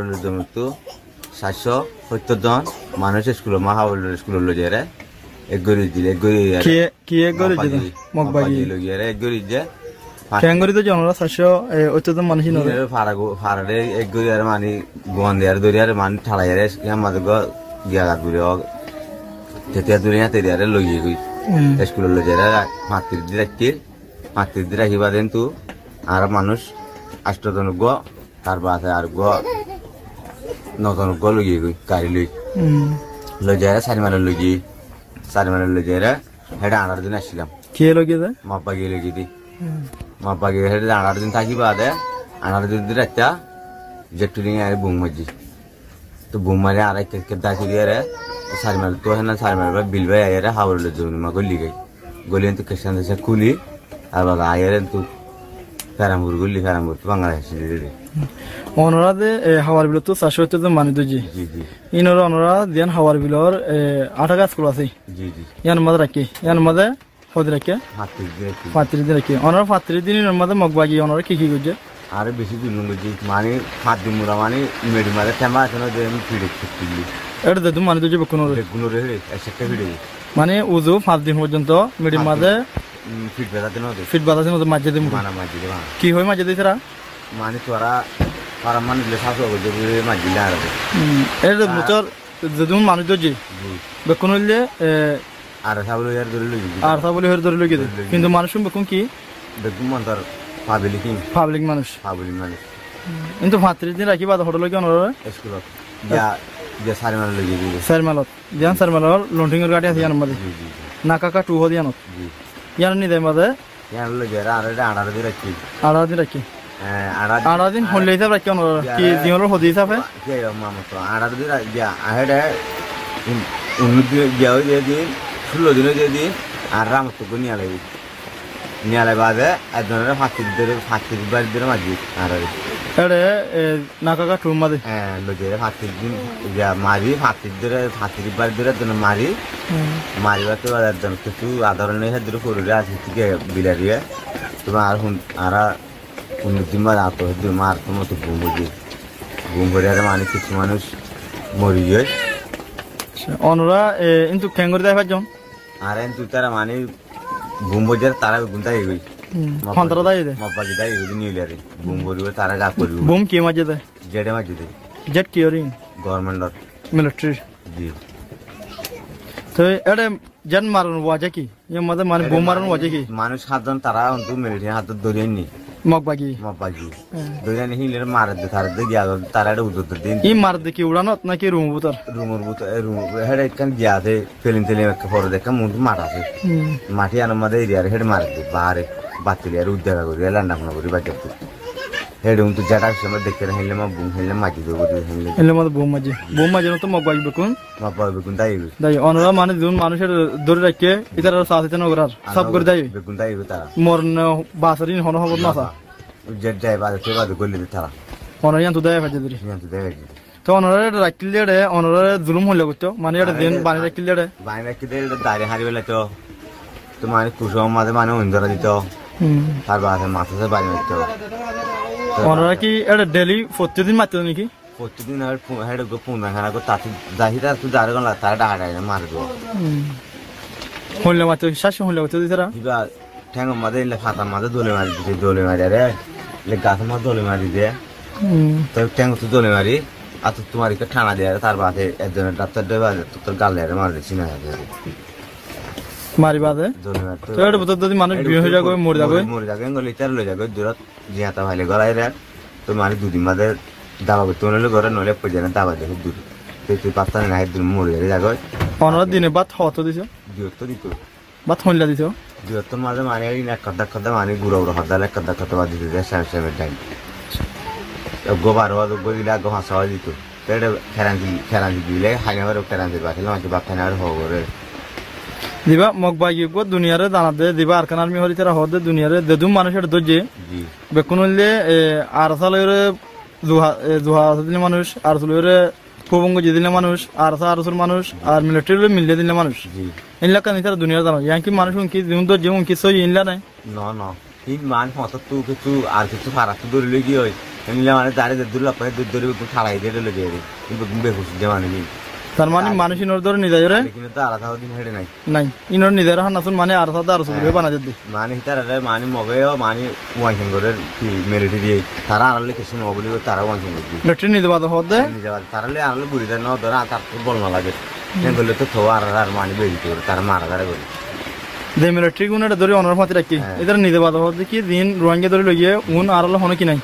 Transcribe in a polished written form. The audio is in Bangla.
হাওড়ের জন্য তো 770 জন মানুষ স্কুল মা হাওড়ের স্কুল লই যায় এক গরি দিলে এক গরি কি এক গরি দিলে মগবাগি লই যায় এক গরি যে কেঙ্গরি তো জনরা 780 জন মানুষ নরে ফারারে এক গরি আর মানে গোয়ান দেয়ার দরিয়ার মানে ঠালাই রে আমাদের গিয়া দূরে যেতে দুনিয়া তে দেয়ারে লই গই স্কুল লই যায় মাতৃ দি রাখিবা দেন তো আর মানুষ 8 জন গো তার বাসে আর গো 9 জন গো লই গই গাড়ি লই যায় সারিমালে লই যায় হেডা 8 দিন আসছিলাম কে লগে যায় মাপা গিয়ে লই দি মাপা গিয়ে হেডা 8 দিন থাকিবা দে 8 দিন রাতটা জেটুলিং আই বুম মাজি তো বুম মারে আর এক দাকি দিয়ে রে সারিমালে তো হেনা সারিমালে বিল ভাই আইরে হাওড়লে জমি মা গলি গই গলি তো কেশন দেশে কুলি আর বাবা আইরে তো কারামপুর গলি কারামপুর বাংলাদেশ দিদি অনরা দে হাওয়ার বিল তো 770 জন মানুষ দজি জি জি ইনরা অনরা দেন হাওয়ার বিলর 8 গাছ স্কুল আছে জি জি ইয়ান মাদ রাখি ইয়ান মাদে হদ রাখি 35 দিন রাখি অনরা 35 দিনের মাদে মগবাগি অনরা কি গজে আর বেশি দিন জি মানে 5 দিন মুরা মানে মেডি মাদে থেমা আছে না যে আমি ফিরে ছুটলি এর দে তুমি মানে দজি বকুন রে একটা ভিডিও মানে উজু 5 দিন পর্যন্ত মেডি মাদে ফিট বাতাতে নদে মাঝে দিমু কি হয় মাঝে দিছরা মানে তোরা পারামান দিলে সাসো গজে মাঝিলে আর এর মোটর যদি মানুষ দজি বেকুন হইলে আর সাবল ইয়ার ধরে লই কিন্তু মানুষ বেকুন কি বেকুন মন্তার পাবলিক মানুষ কিন্তু 35 দিন রাখি বাদ হোটেল কি অনরা স্কুলত যে সারমাল লই দিবি সারমালত দিয়ান সারমালর লন্টিংর গাড়ি আছে ইয়ান মধ্যে নাকাকা টু হদিয়ানত ইয়ান নি দেয় মধ্যে ইয়ান লই যারা আর 18 দিন রাখি 18 দিন রাখি 18 দিন হলে হিসাব রাখি অনরা কি দিনর হদি হিসাবে কে মামা তো 18 দিন যা আহেডে 19 দিন যাও যে দিন 16 দিন যে দিন আর রাম তো গুনিয়া লাগি নিয়ালে বাদে একজনের 35 বার দিন মাঝি আর এড়ে নাকাকা টু মধ্যে লজে 35 দিন যা মারি 35 বার দিন মারিবা তো একজন কিছু আদরণে হেদুর করে আছে থেকে বিলারিয়ে তোমার আর আর 19 দিন বাদ আতো হেদুর মার তোমার তো বুম করে মানে কিছু মানুষ মরি যায় অনরা কিন্তু কেঙ্গরি দেয় পাঁচজন আর কিন্তু তারা মানে বুম বজার তারা গুনতাই গই ফন্তরা দাই দে মাপাজি দাই গই নিলেরে বুম বরিব তারা গা করিব বুম কি মাঝে দে জেডে মাঝে দে জেট কি ওরিং গভর্নমেন্ট মিলিটারি জি তো এড়ে জান মারন ওয়াজে কি এ মধ্যে মানে বুম মারন ওয়াজে কি মানুষ সাতজন তারা অন্তু মিলিটারি হাত ধরে নি মাপাজি ধরে নি হিলের মার দে তার দে গিয়া তারা এটা উদ্দত দিন ই মার দে কি উড়ানত নাকি রুমের ভিতর হেড কান গিয়া দে ফেলিন তেলে ফর দেখা মুন্ড মারা আছে মাটি আন মধ্যে এরিয়ার হেড মার দে বাহারে বাতিল আর উদ্ধার করে লান্ডা মনে করি বাজে হেড উন্তু জাটা সময় দেখতে হেলে মা বুম হেলে মাটি দেব হেলে মধ্যে বুম মাঝে তো মগবাজি বেকুন দাই অনরা মানে দুন মানুষের ধরে রাখে ইতার সাথে নগরার সব করে দাই বেকুন তারা মরন বাসরিন হন হবর না সা জেড যাই বাজে তো বাজে গলি তারা অনরা ইয়ান তো দাই ফাজে দিরি তো অনরা রাখিলে রে অনরা জুলুম হইলে করতে মানে এটা দিন বানি রাখিলে রে দাঁড়িয়ে হারিবেলা তো মানে কুসুম মাঝে মানে অন্ধরা দিত তার বাসে মাথাতে বাড়ি মারত অনরা কি এটা ডেলি প্রতিদিন মারত নাকি প্রতিদিন হেড পুনা খানা তাতে যাই তার তুই দাঁড়ে গেল তার ডাকাটাই মার দেবো হইলে মারত শাসন হইলে করতে দিতারা কিবা ঠ্যাং মাঝে ফাতার মাঝে দোলে মারি দিতে দোলে মারি রে গাছের মাঝে দোলে মারি দিয়ে তো ঠ্যাং তো দোলে মারি আর তোমার ঠানা দেয় তার বাসে একজনের ডাক্তার দেবে তোর গালে মার দিচ্ছি না মারি বাদে তো এটা বলতে যদি মানুষ বিয়ে হয়ে যাবে মরে যাবে গলি তার লই যাবে দূরত জিয়াতা ভাইলে গলাই রে তো মানে দুদিন বাদে দাবা করতে নলে ঘরে নলে পর্যন্ত দাবা দেখে দূর তুই পাত্তা নাই দূর মরে যাবে 15 দিনে বাদ হত দিছ দূরত্ব দিত বাদ হইলা দিছ দূরত্ব মাঝে মানে এক কথা মানে গুড়া হদালে এক কথা বাদ দিতে সাহেব টাইম গোবার হওয়া গদিলা গো হাসা দিত তেড়ে খেরান দিলে হাইনাবার খেরান দিবা খেলে মাঝে বাপ খানার হবরে দিবা মগবাগি গো দুনিয়ারে দানা দে দিবা আর কানার মি হরি তারা হদে দুনিয়ারে দেদুম মানুষের দজে বেকুন হইলে আর সালেরে জুহা দিলে মানুষ আর সালেরে পবঙ্গ যে দিলে মানুষ আর সারসুর মানুষ আর মিলিটারি মিলে দিলে মানুষ ইনলা কানি তারা দুনিয়ার দানা ইয়াকি মানুষ কি দিন দজে কি সই ইনলা নাই না ইন মান হত তু কিছু আর কিছু ফারাক ধরে লই গই নিলে মানে তারে দূর লাভ দুধ ধরে ঠাড়াই দিয়ে লগে কিন্তু বেহুশ যে মানে তার মানে মানুষ ইনোর ধরে নিজের কিন্তু তো আলাদা দিন হেঁটে নাই নাই ইনোর নিজের হান্নাসুন মানে আর সাথে আর সুবিধা বানা দিদি মানে তারা মানে মগেও মানে ওয়াইন করে মেরিটি দিয়ে তারা আনলে কিছু মগলি তারা ওয়াইন করে দিয়ে লেট্রি নিতে পারো হতে নিজে তারালে আনলে বুড়ি দেয় না ধরা তার বল না লাগে বললে তো থো আর মানে বেরিয়ে করে তারা মারা দাঁড়া করে যে মিলিটারি গুণ এটা ধরে অনার ফাঁতি রাখি এটা নিতে পারো হতে কি দিন রোহিঙ্গা ধরে লইয়ে উন আর হলো হনে কি নাই